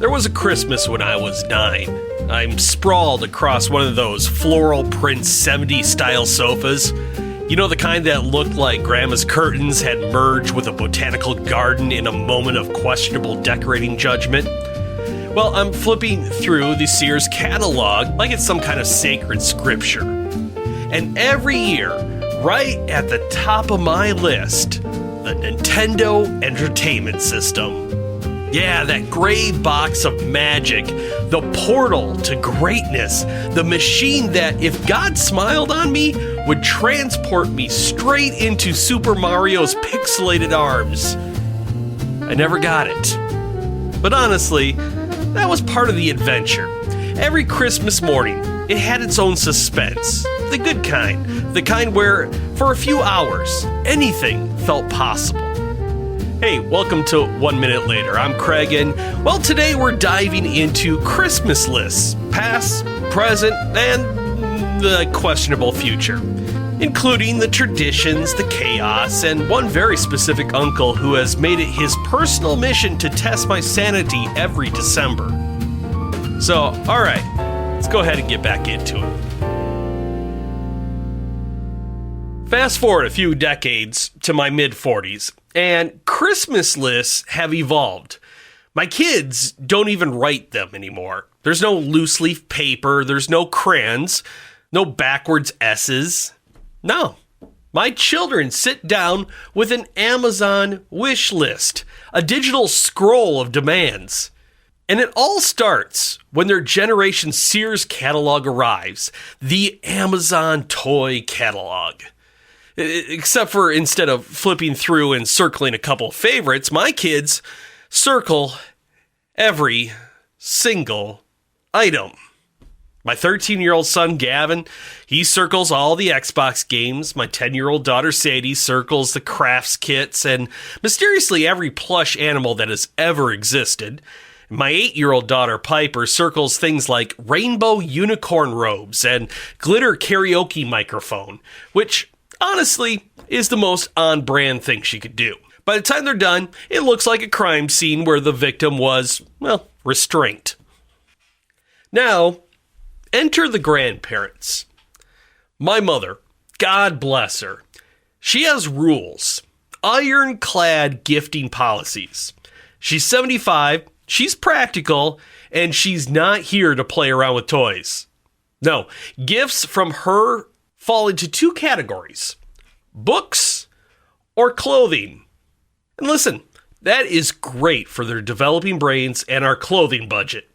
There was a Christmas when I was 9. I'm sprawled across one of those floral print 70s style sofas. You know, the kind that looked like Grandma's curtains had merged with a botanical garden in a moment of questionable decorating judgment. Well, I'm flipping through the Sears catalog like it's some kind of sacred scripture. And every year, right at the top of my list, the Nintendo Entertainment System. Yeah, that gray box of magic, the portal to greatness, the machine that, if God smiled on me, would transport me straight into Super Mario's pixelated arms. I never got it. But honestly, that was part of the adventure. Every Christmas morning, it had its own suspense. The good kind. The kind where, for a few hours, anything felt possible. Hey, welcome to 1 Minute Later. I'm Craig, and, well, today we're diving into Christmas lists, past, present, and the questionable future, including the traditions, the chaos, and one very specific uncle who has made it his personal mission to test my sanity every December. So, alright, let's go ahead and get back into it. Fast forward a few decades to my mid-40s, and Christmas lists have evolved. My kids don't even write them anymore. There's no loose leaf paper, there's no crayons, no backwards S's. No, my children sit down with an Amazon wish list, a digital scroll of demands. And it all starts when their Generation Sears catalog arrives, the Amazon toy catalog. Except for instead of flipping through and circling a couple of favorites, my kids circle every single item. My 13-year-old son, Gavin, he circles all the Xbox games. My 10-year-old daughter, Sadie, circles the crafts kits and mysteriously every plush animal that has ever existed. My 8-year-old daughter, Piper, circles things like rainbow unicorn robes and glitter karaoke microphone, which honestly is the most on-brand thing she could do. By the time they're done, it looks like a crime scene where the victim was, well, restraint. Now, enter the grandparents. My mother, God bless her, she has rules, ironclad gifting policies. She's 75, she's practical, and she's not here to play around with toys. No, gifts from her fall into two categories, books or clothing. And listen, that is great for their developing brains and our clothing budget.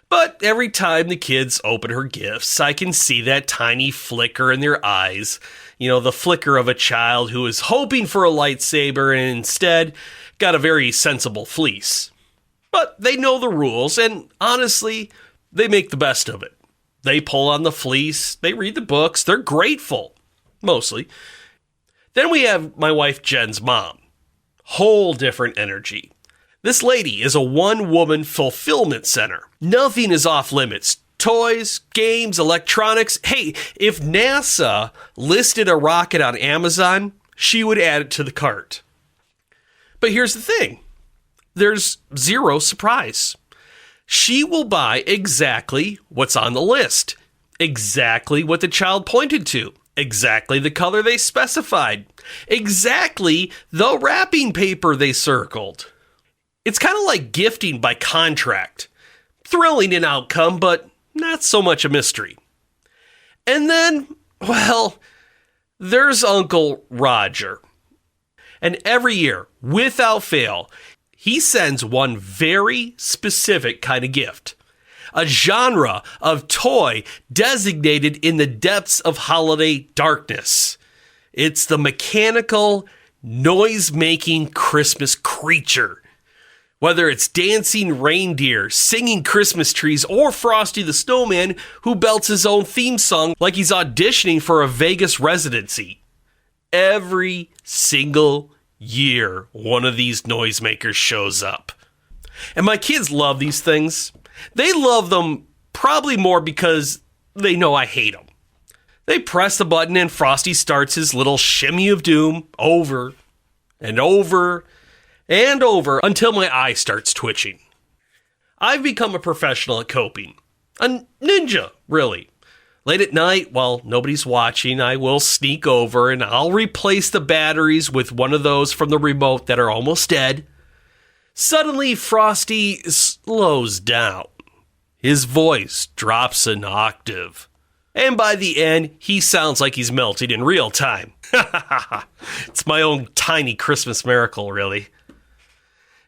But every time the kids open her gifts, I can see that tiny flicker in their eyes. You know, the flicker of a child who is hoping for a lightsaber and instead got a very sensible fleece. But they know the rules, and honestly, they make the best of it. They pull on the fleece, they read the books, they're grateful, mostly. Then we have my wife Jen's mom. Whole different energy. This lady is a one-woman fulfillment center. Nothing is off limits. Toys, games, electronics. Hey, if NASA listed a rocket on Amazon, she would add it to the cart. But here's the thing. There's zero surprise. She will buy exactly what's on the list, exactly what the child pointed to, exactly the color they specified, exactly the wrapping paper they circled. It's kind of like gifting by contract. Thrilling in outcome, but not so much a mystery. And then, well, there's Uncle Roger. And every year, without fail, he sends one very specific kind of gift. A genre of toy designated in the depths of holiday darkness. It's the mechanical, noise-making Christmas creature. Whether it's dancing reindeer, singing Christmas trees, or Frosty the Snowman who belts his own theme song like he's auditioning for a Vegas residency. Every single year, one of these noisemakers shows up. And my kids love these things. They love them probably more because they know I hate them. They press the button and Frosty starts his little shimmy of doom over and over and over until my eye starts twitching. I've become a professional at coping. A ninja, really. Late at night, while nobody's watching, I will sneak over and I'll replace the batteries with one of those from the remote that are almost dead. Suddenly, Frosty slows down. His voice drops an octave. And by the end, he sounds like he's melting in real time. It's my own tiny Christmas miracle, really.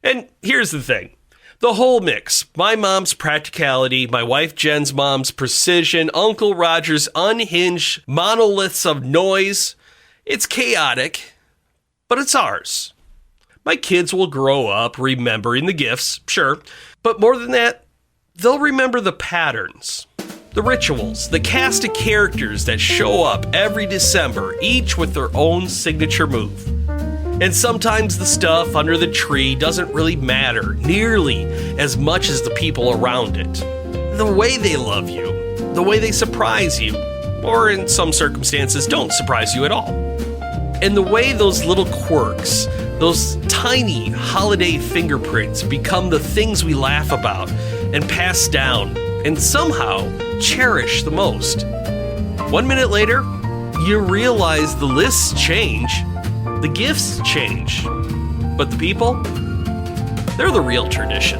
And here's the thing. The whole mix, my mom's practicality, my wife Jen's mom's precision, Uncle Roger's unhinged monoliths of noise, it's chaotic, but it's ours. My kids will grow up remembering the gifts, sure, but more than that, they'll remember the patterns, the rituals, the cast of characters that show up every December, each with their own signature move. And sometimes the stuff under the tree doesn't really matter nearly as much as the people around it. The way they love you, the way they surprise you, or in some circumstances don't surprise you at all. And the way those little quirks, those tiny holiday fingerprints become the things we laugh about and pass down and somehow cherish the most. 1 minute later, you realize the lists change. The gifts change, but the people, they're the real tradition.